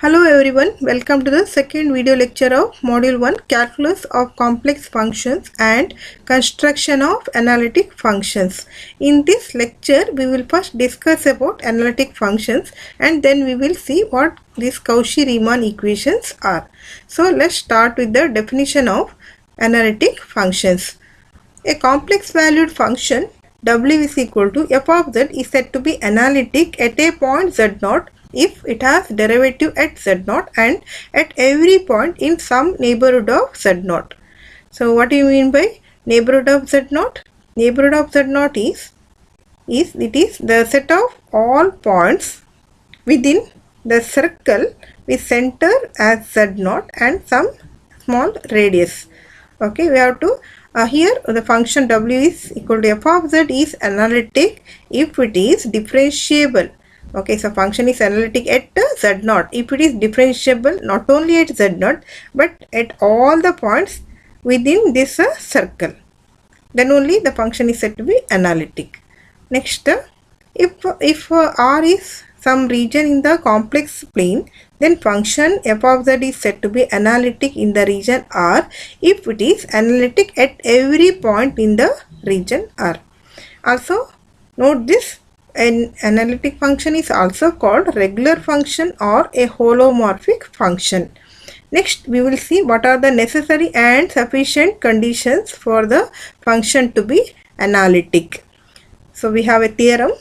Hello everyone, welcome to the second video lecture of Module 1 Calculus of Complex Functions and Construction of Analytic Functions. In this lecture, we will first discuss about analytic functions and then we will see what these Cauchy Riemann equations are. So let's start with the definition of analytic functions. A complex valued function w is equal to f of z is said to be analytic at a point z0 if it has derivative at z0 and at every point in some neighborhood of z0. So what do you mean by neighborhood of z0? Neighborhood of z0 is the set of all points within the circle with center as z0 and some small radius. Okay, we have to here the function w is equal to f of z is analytic if it is differentiable. Okay, so function is analytic at z0 if it is differentiable not only at z0 but at all the points within this circle. Then only the function is said to be analytic. Next, if R is some region in the complex plane, then function f of z is said to be analytic in the region R if it is analytic at every point in the region R. Also, note this. An analytic function is also called regular function or a holomorphic function. Next, we will see what are the necessary and sufficient conditions for the function to be analytic. So, we have a theorem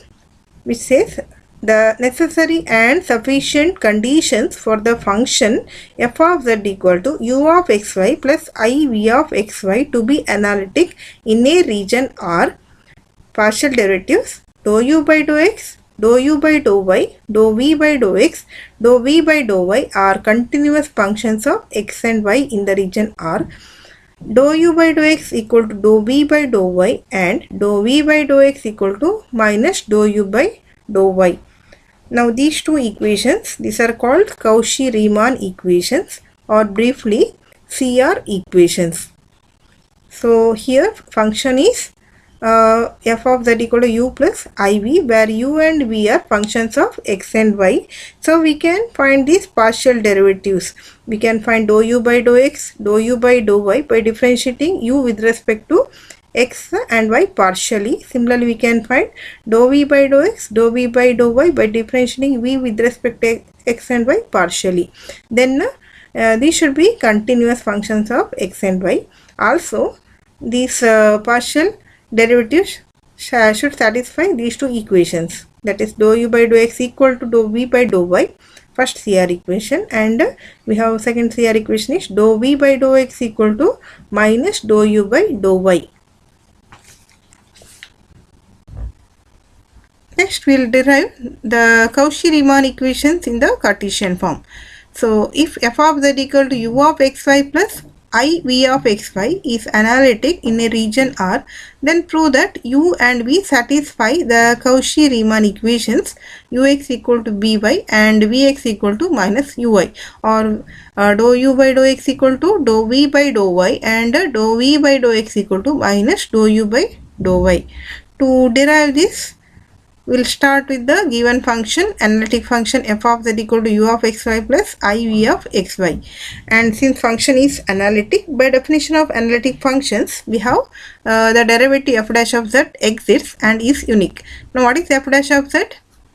which says the necessary and sufficient conditions for the function f of z equal to u of xy plus iv of xy to be analytic in a region R. Partial derivatives dou u by dou x, dou u by dou y, dou v by dou x, dou v by dou y are continuous functions of x and y in the region R. Dou u by dou x equal to dou v by dou y and dou v by dou x equal to minus dou u by dou y. Now these two equations, these are called Cauchy Riemann equations or briefly CR equations. So here function is f of z equal to u plus iv where u and v are functions of x and y. So we can find these partial derivatives. We can find dou u by dou x, dou u by dou y by differentiating u with respect to x and y partially. Similarly, we can find dou v by dou x, dou v by dou y by differentiating v with respect to x and y partially. Then these should be continuous functions of x and y. Also, these partial derivatives should satisfy these two equations, that is dou u by dou x equal to dou v by dou y, first CR equation, and we have second CR equation is dou v by dou x equal to minus dou u by dou y. Next we will derive the Cauchy Riemann equations in the Cartesian form. So if f of z equal to u of xy plus iv of xy is analytic in a region R, then prove that u and v satisfy the Cauchy Riemann equations ux equal to by and vx equal to minus ui, or dou u by dou x equal to dou v by dou y and dou v by dou x equal to minus dou u by dou y. To derive this, we will start with the given function, analytic function f of z equal to u of xy plus iv of xy. And since function is analytic, by definition of analytic functions, we have the derivative f dash of z exists and is unique. Now what is f dash of z?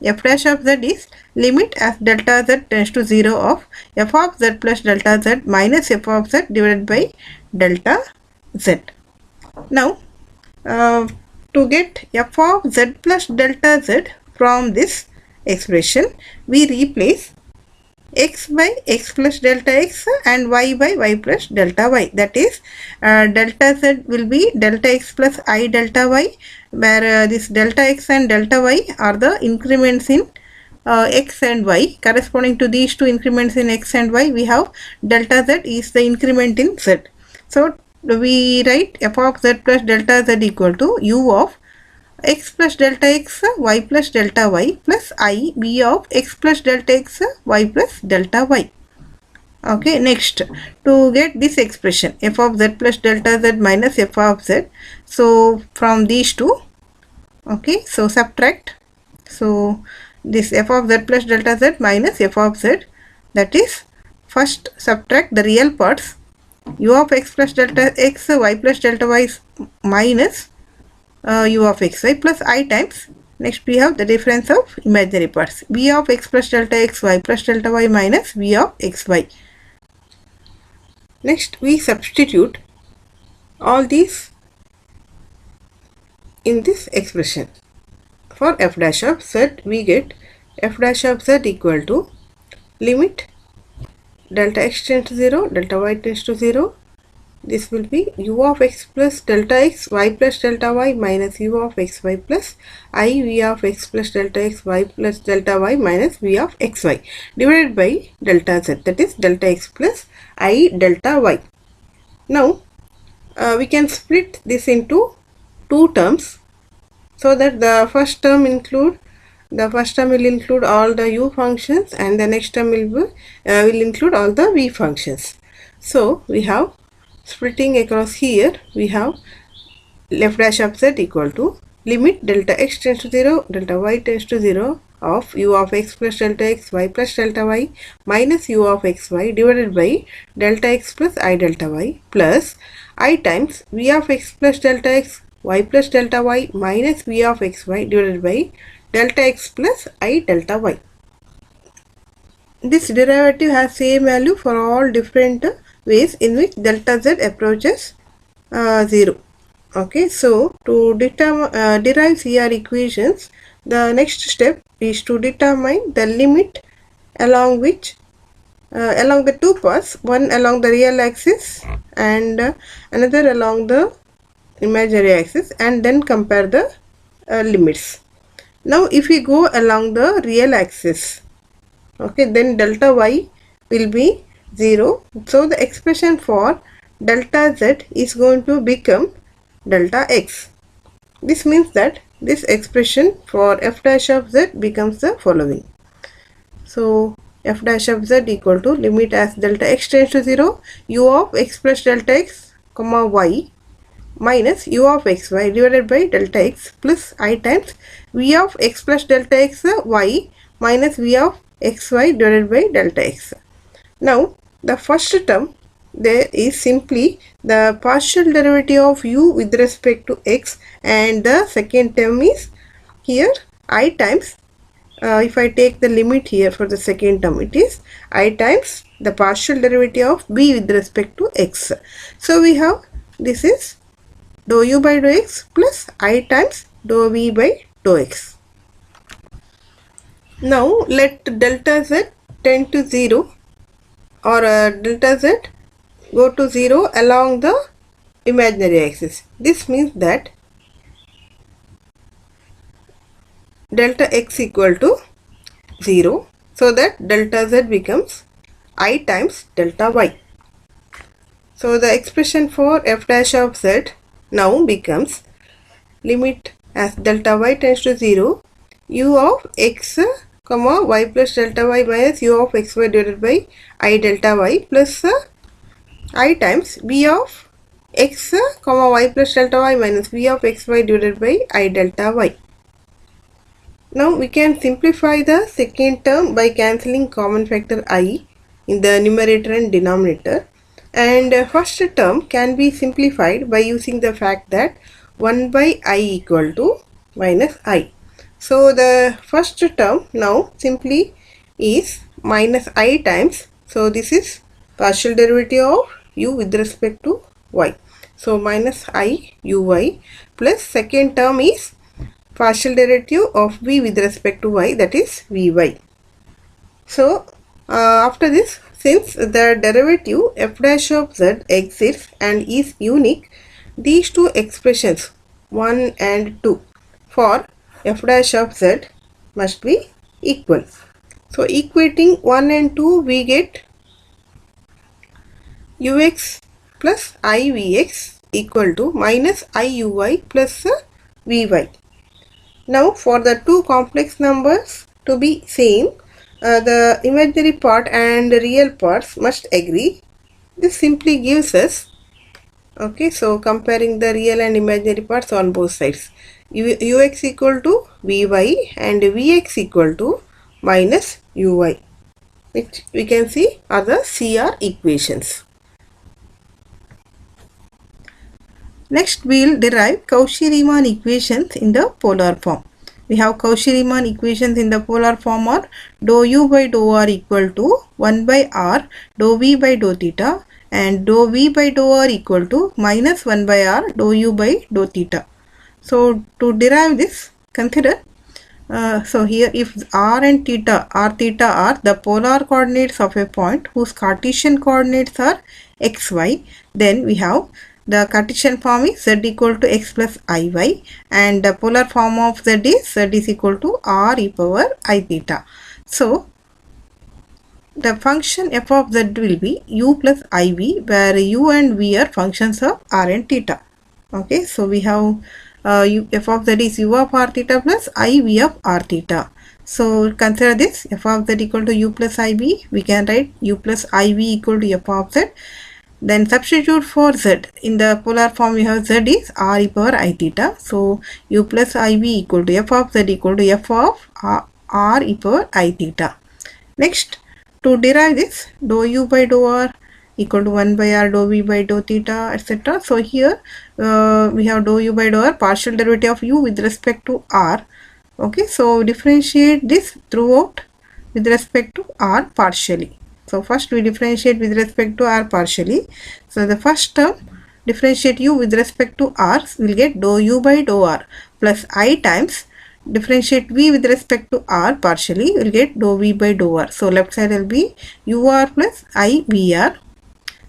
F dash of z is limit as delta z tends to 0 of f of z plus delta z minus f of z divided by delta z. Now to get f of z plus delta z from this expression, we replace x by x plus delta x and y by y plus delta y. That is, delta z will be delta x plus I delta y, where this delta x and delta y are the increments in x and y. Corresponding to these two increments in x and y, we have delta z is the increment in z. So we write f of z plus delta z equal to u of x plus delta x y plus delta y plus I v of x plus delta x y plus delta y. Okay, next, to get this expression f of z plus delta z minus f of z, so from these two, okay, so subtract, so this f of z plus delta z minus f of z, that is, first subtract the real parts, u of x plus delta x y plus delta y minus u of xy plus I times, next we have the difference of imaginary parts, v of x plus delta x y plus delta y minus v of xy. Next we substitute all these in this expression. For f dash of z, we get f dash of z equal to limit delta x tends to 0, delta y tends to 0. This will be u of x plus delta x y plus delta y minus u of xy plus I v of x plus delta x y plus delta y minus v of xy divided by delta z, that is delta x plus I delta y. Now we can split this into two terms, so that the first term will include all the u functions and the next term will include all the v functions. So we have splitting across here, we have f dash of z equal to limit delta x tends to 0, delta y tends to 0 of u of x plus delta x y plus delta y minus u of xy divided by delta x plus I delta y plus I times v of x plus delta x y plus delta y minus v of xy divided by delta x plus I delta y. This derivative has same value for all different ways in which delta z approaches 0. Okay, so to derive CR equations, the next step is to determine the limit along which along the two paths, one along the real axis and another along the imaginary axis, and then compare the limits. Now if we go along the real axis, okay, then delta y will be 0, so the expression for delta z is going to become delta x. This means that this expression for f dash of z becomes the following. So f dash of z equal to limit as delta x tends to 0, u of x plus delta x comma y minus u of xy divided by delta x plus I times v of x plus delta x y minus v of xy divided by delta x. Now the first term there is simply the partial derivative of u with respect to x, and the second term is here I times, if I take the limit here for the second term, it is I times the partial derivative of b with respect to x. So we have, this is dou u by dou x plus I times dou v by dou x. Now let delta z tend to 0, or delta z go to 0 along the imaginary axis. This means that delta x equal to 0, so that delta z becomes I times delta y. So the expression for f dash of z now becomes limit as delta y tends to 0, u of x comma y plus delta y minus u of xy divided by I delta y plus I times v of x comma y plus delta y minus v of xy divided by I delta y. Now we can simplify the second term by cancelling common factor I in the numerator and denominator, and first term can be simplified by using the fact that 1 by I equal to minus I. So the first term now simply is minus I times, so this is partial derivative of u with respect to y, so minus I uy plus second term is partial derivative of v with respect to y, that is vy. So after this, since the derivative f dash of z exists and is unique, these two expressions 1 and 2 for f dash of z must be equal. So equating 1 and 2, we get ux plus ivx equal to minus iuy plus vy. Now for the two complex numbers to be same, the imaginary part and real parts must agree. This simply gives us, okay, so comparing the real and imaginary parts on both sides, ux equal to vy and vx equal to minus uy, which we can see are the CR equations. Next, we will derive Cauchy Riemann equations in the polar form. We have Cauchy Riemann equations in the polar form are dou u by dou r equal to 1 by r dou v by dou theta and dou v by dou r equal to minus 1 by r dou u by dou theta. So, to derive this, consider so here if r and theta are the polar coordinates of a point whose Cartesian coordinates are xy, then we have the Cartesian form is z equal to x plus iy and the polar form of z is equal to r e power I theta. So the function f of z will be u plus iv, where u and v are functions of r and theta. Okay, so we have f of z is u of r theta plus I v of r theta. So consider this f of z equal to u plus iv. We can write u plus iv equal to f of z. Then substitute for z in the polar form. We have z is r e power I theta. So u plus iv equal to f of z equal to f of r e power I theta. Next, to derive this, dou u by dou r equal to 1 by r dou v by dou theta, etc. So here we have dou u by dou r, partial derivative of u with respect to r. Okay, so differentiate this throughout with respect to r partially. So first we differentiate with respect to r partially. So the first term, differentiate u with respect to r, will get dou u by dou r plus I times differentiate v with respect to r partially, will get dou v by dou r. So left side will be ur plus I vr,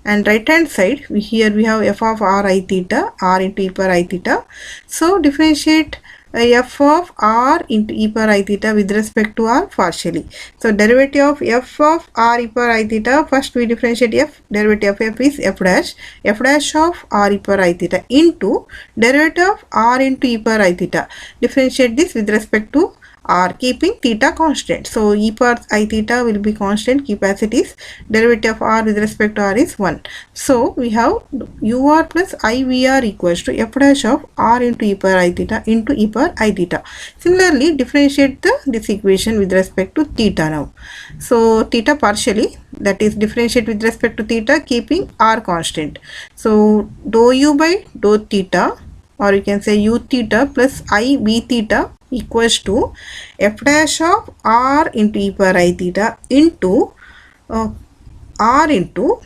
and right hand side here we have f of r I theta, r into e power I theta. So differentiate f of r into e power I theta with respect to r partially. So derivative of f of r e power I theta, first we differentiate f, derivative of f is f dash of r e power I theta into derivative of r into e power I theta. Differentiate this with respect to r, keeping theta constant. So e power I theta will be constant, keep as it is. Derivative of r with respect to r is 1. So we have ur plus ivr equals to f dash of r into e power I theta into e power I theta. Similarly, differentiate this equation with respect to theta now. So theta partially, that is differentiate with respect to theta, keeping r constant. So dou u by dou theta, or you can say u theta plus I v theta equals to f dash of r into e power I theta into r into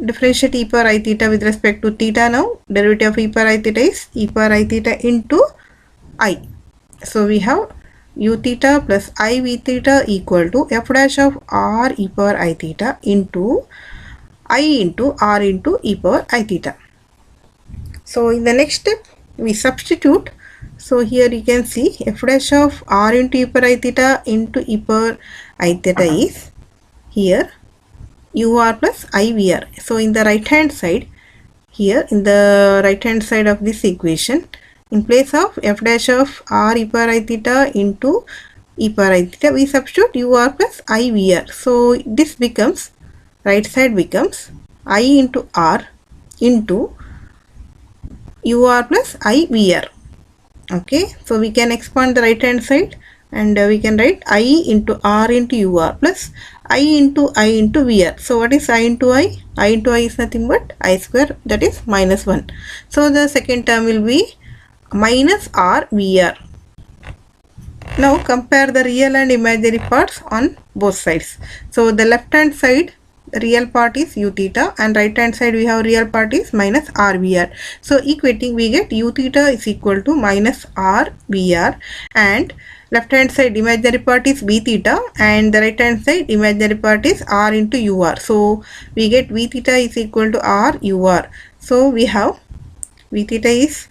differentiate e power I theta with respect to theta now. Derivative of e power I theta is e power I theta into I. So we have u theta plus I v theta equal to f dash of r e power I theta into I into r into e power I theta. So in the next step we substitute. So here you can see f dash of r into e power I theta into e power I theta is here ur plus ivr. So in the right hand side, here in the right hand side of this equation, in place of f dash of r e power I theta into e power I theta, we substitute ur plus ivr. So this becomes, right side becomes I into r into ur plus ivr. Okay, so we can expand the right hand side and we can write I into r into ur plus I into vr. So what is I into I? I into I is nothing but I square, that is minus 1. So the second term will be minus r vr. Now compare the real and imaginary parts on both sides. So the left hand side, the real part is u theta, and right hand side we have real part is minus r vr. So equating, we get u theta is equal to minus r vr, and left hand side imaginary part is v theta and the right hand side imaginary part is r into ur. So we get v theta is equal to r ur. So we have v theta is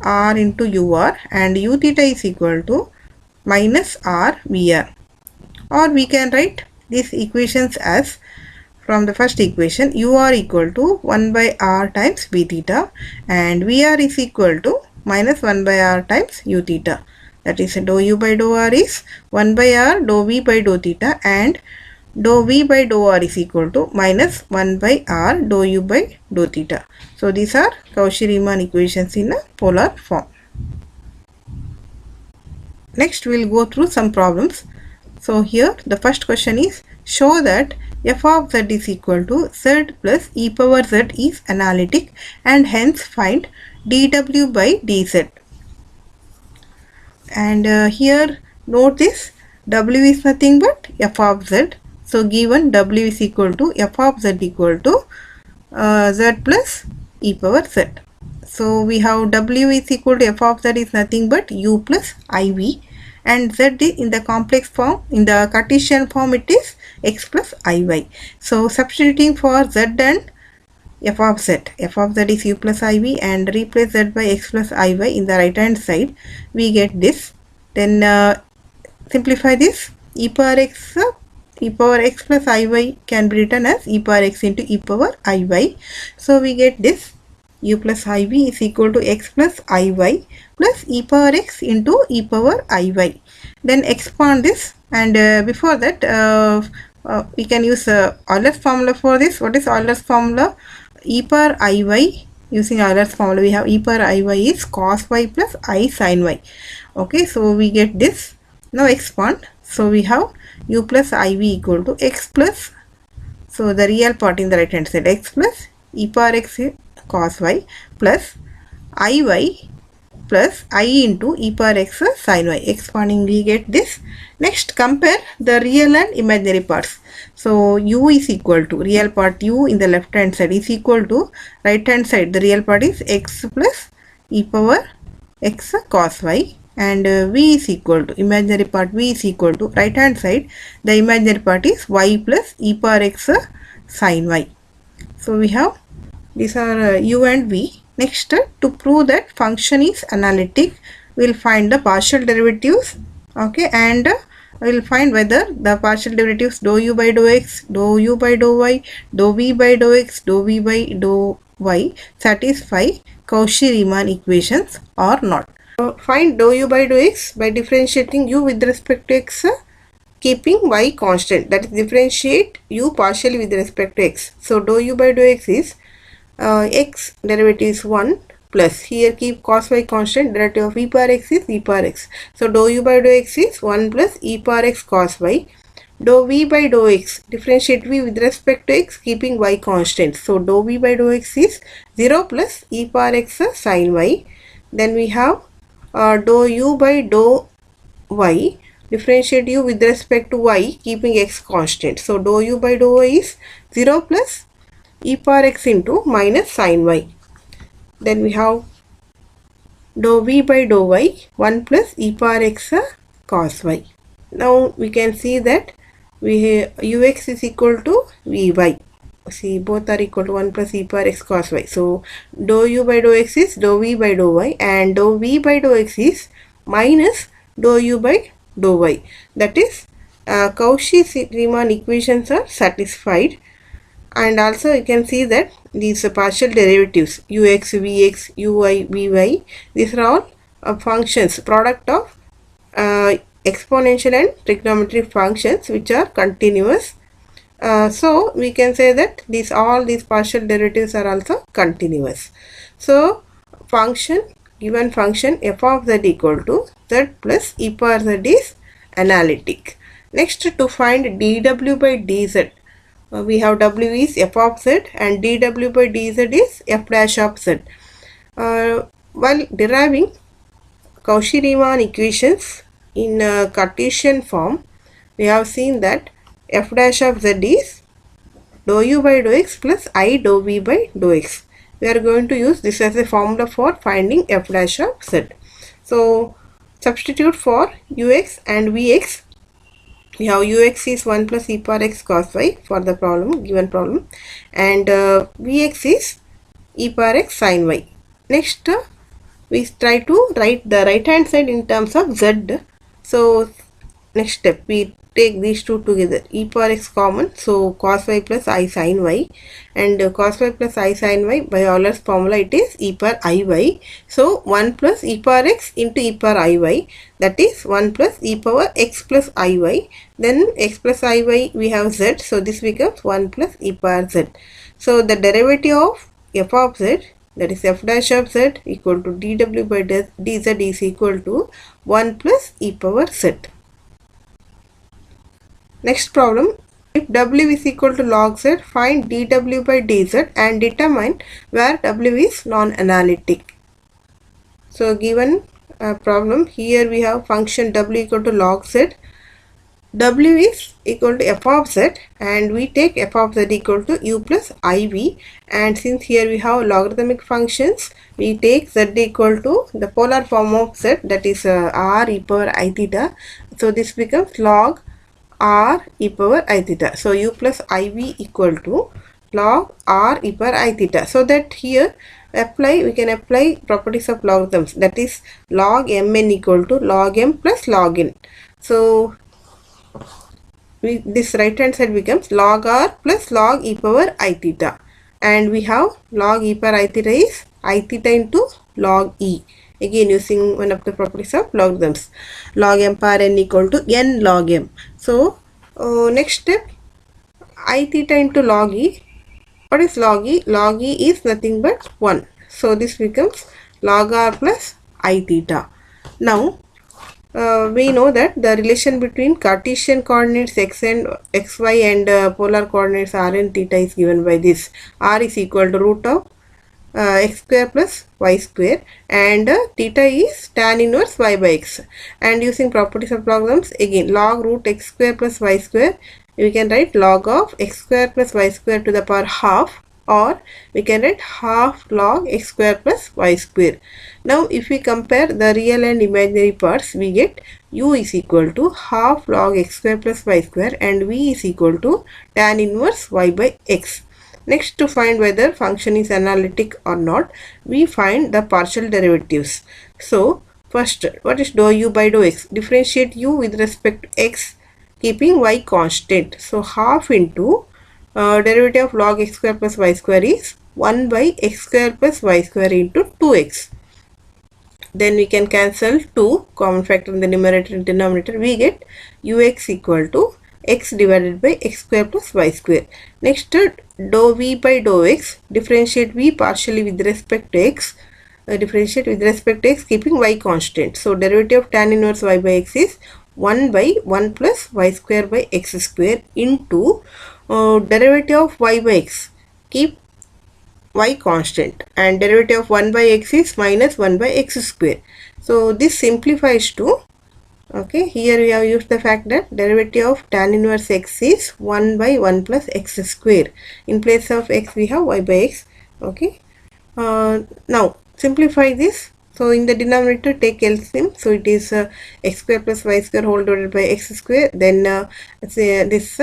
r into ur and u theta is equal to minus r vr. Or we can write these equations as, from the first equation, ur equal to 1 by r times v theta and vr is equal to minus 1 by r times u theta. that is dou u by dou r is 1 by r dou v by dou theta, and dou v by dou r is equal to minus 1 by r dou u by dou theta. So these are Cauchy Riemann equations in a polar form. Next we will go through some problems. So here the first question is, show that f of z is equal to z plus e power z is analytic and hence find dw by dz. And here note this, w is nothing but f of z. So given w is equal to f of z equal to z plus e power z. So we have w is equal to f of z is nothing but u plus iv, and z is in the complex form, in the Cartesian form it is x plus iy. So substituting for z and f of z is u plus iv, and replace z by x plus iy in the right hand side, we get this. Then simplify this, e power x plus iy can be written as e power x into e power iy. So we get this, u plus iv is equal to x plus iy plus e power x into e power iy. Then expand this, and before that we can use Euler's formula for this. What is Euler's formula? E power iy, using Euler's formula we have e power iy is cos y plus I sin y. Okay, so we get this. Now expand. So we have u plus iv equal to x plus, so the real part in the right hand side, x plus e power x cos y plus iy plus I into e power x sin y. Expanding we get this. Next compare the real and imaginary parts. So u is equal to, real part u in the left hand side is equal to right hand side, the real part is x plus e power x cos y, and v is equal to, imaginary part v is equal to, right hand side the imaginary part is y plus e power x sin y. So we have, these are u and v. Next, to prove that function is analytic, we will find the partial derivatives, okay, and we will find whether the partial derivatives dou u by dou x, dou u by dou y, dou v by dou x, dou v by dou y satisfy Cauchy Riemann equations or not. Find dou u by dou x by differentiating u with respect to x, keeping y constant, that is differentiate u partially with respect to x. So dou u by dou x is x derivative is 1 plus, here keep cos y constant, derivative of e power x is e power x. So dou u by dou x is 1 plus e power x cos y. Dou v by dou x, differentiate v with respect to x, keeping y constant. So dou v by dou x is 0 plus e power x sin y. Then we have dou u by dou y, differentiate u with respect to y, keeping x constant. So dou u by dou y is 0 plus e power x into minus sin y. Then we have dou v by dou y 1 plus e power x cos y. Now we can see that we ux is equal to vy. See, both are equal to 1 plus e power x cos y. So dou u by dou x is dou v by dou y, and dou v by dou x is minus dou u by dou y. That is Cauchy Riemann equations are satisfied. And also you can see that these partial derivatives ux, vx, uy, vy, these are all functions, product of exponential and trigonometric functions which are continuous. So we can say that all these partial derivatives are also continuous. So function, given function f of z equal to z plus e power z is analytic. Next, to find dw by dz, we have w is f of z and dw by dz is f dash of z. While deriving Cauchy Riemann equations in Cartesian form, we have seen that f dash of z is dou u by dou x plus I dou v by dou x. We are going to use this as a formula for finding f dash of z. So substitute for ux and vx. We have ux is 1 plus e power x cos y for the problem, given problem, and vx is e power x sin y. Next, we try to write the right hand side in terms of z. So next step, we take these two together, e power x common, so cos y plus I sin y, and cos y plus I sin y by Euler's formula it is e power iy. So 1 plus e power x into e power iy, that is 1 plus e power x plus iy, then x plus iy we have z, so this becomes 1 plus e power z. So the derivative of f of z, that is f dash of z, equal to dw by dz is equal to 1 plus e power z. Next problem, if w is equal to log z, find dw by dz and determine where w is non-analytic. So given problem, here we have function w equal to log z, w is equal to f of z, and we take f of z equal to u plus iv, and since here we have logarithmic functions, we take z equal to the polar form of z, that is r e power I theta. So this becomes log r e power I theta. So u plus iv equal to log r e power I theta. So that here we can apply properties of logarithms, that is log mn equal to log m plus log n. So this right hand side becomes log r plus log e power I theta, and we have log e power I theta is I theta into log e, again using one of the properties of logarithms, log m power n equal to n log m. So next step, I theta into log e. What is log e? Log e is nothing but 1. So this becomes log r plus I theta. Now we know that the relation between Cartesian coordinates x and xy and polar coordinates r and theta is given by this. R is equal to root of x square plus y square, and theta is tan inverse y by x. And using properties of logarithms, again log root x square plus y square, we can write log of x square plus y square to the power half, or we can write half log x square plus y square. Now if we compare the real and imaginary parts, we get u is equal to half log x square plus y square, and v is equal to tan inverse y by x. Next, to find whether function is analytic or not, we find the partial derivatives. So first, what is dou u by dou x? Differentiate u with respect to x, keeping y constant. So half into derivative of log x square plus y square is 1 by x square plus y square into 2x. Then we can cancel 2 common factor in the numerator and denominator. We get ux equal to x divided by x square plus y square. Next, dou v by dou x, differentiate v partially with respect to x, differentiate with respect to x, keeping y constant. So derivative of tan inverse y by x is 1 by 1 plus y square by x square into derivative of y by x, keep y constant, and derivative of 1 by x is minus 1 by x square. So this simplifies to, okay, here we have used the fact that derivative of tan inverse x is 1 by 1 plus x square. In place of x we have y by x. Okay, now simplify this. So in the denominator take LCM, so it is x square plus y square whole divided by x square. Then this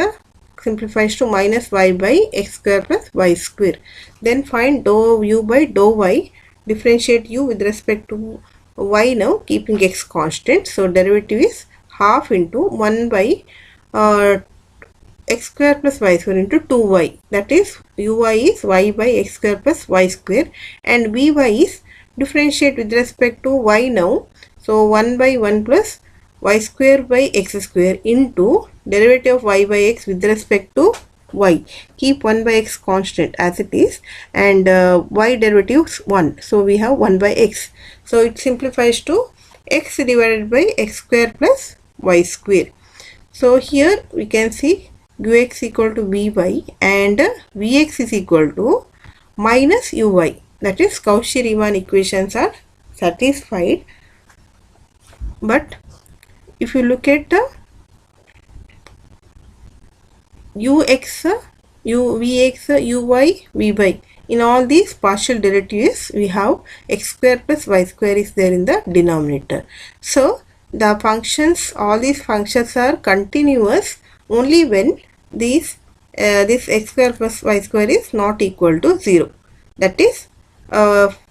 simplifies to minus y by x square plus y square. Then find dou u by dou y, differentiate u with respect to y now, keeping x constant. So derivative is half into 1 by x square plus y square into 2y, that is uy is y by x square plus y square, and vy is differentiate with respect to y now. So 1 by 1 plus y square by x square into derivative of y by x with respect to y, keep 1 by x constant as it is, and y derivative is 1, so we have 1 by x. So it simplifies to x divided by x square plus y square. So here we can see ux equal to vy and vx is equal to minus uy, that is Cauchy Riemann equations are satisfied. But if you look at the ux, vx, uy, vy, in all these partial derivatives we have x square plus y square is there in the denominator. So the functions, all these functions are continuous only when this x square plus y square is not equal to 0, that is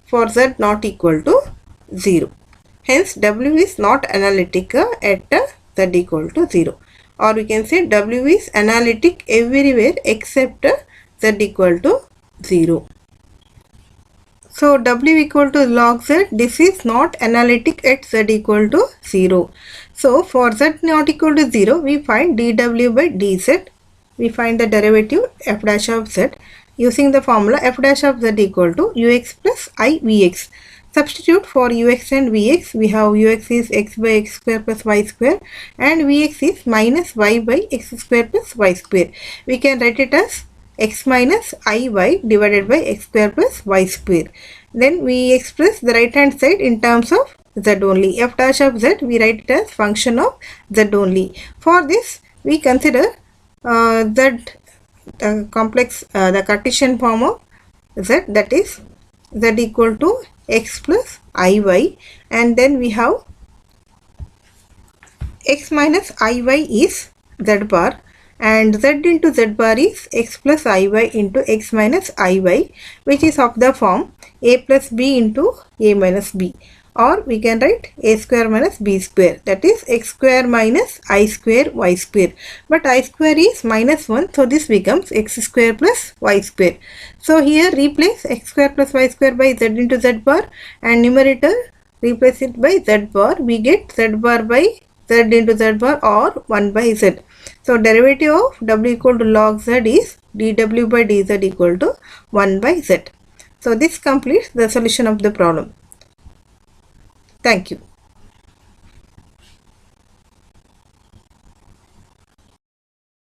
for z not equal to 0. Hence w is not analytic at z equal to 0. or we can say W is analytic everywhere except Z equal to 0. So W equal to log Z, this is not analytic at Z equal to 0. So for Z not equal to 0, we find dW by dZ. We find the derivative f dash of Z using the formula f dash of Z equal to ux plus I Vx. Substitute for ux and vx, we have ux is x by x square plus y square and vx is minus y by x square plus y square. We can write it as x minus iy divided by x square plus y square. Then we express the right hand side in terms of z only. F dash of z, we write it as function of z only. For this, we consider z complex, the Cartesian form of z, that is z equal to x plus iy, and then we have x minus iy is z bar and z into z bar is x plus iy into x minus iy, which is of the form a plus b into a minus b, or we can write a square minus b square, that is x square minus I square y square, but I square is minus 1, so this becomes x square plus y square. So here replace x square plus y square by z into z bar and numerator replace it by z bar, we get z bar by z into z bar or 1 by z. So derivative of w equal to log z is dw by dz equal to 1 by z. So this completes the solution of the problem. Thank you.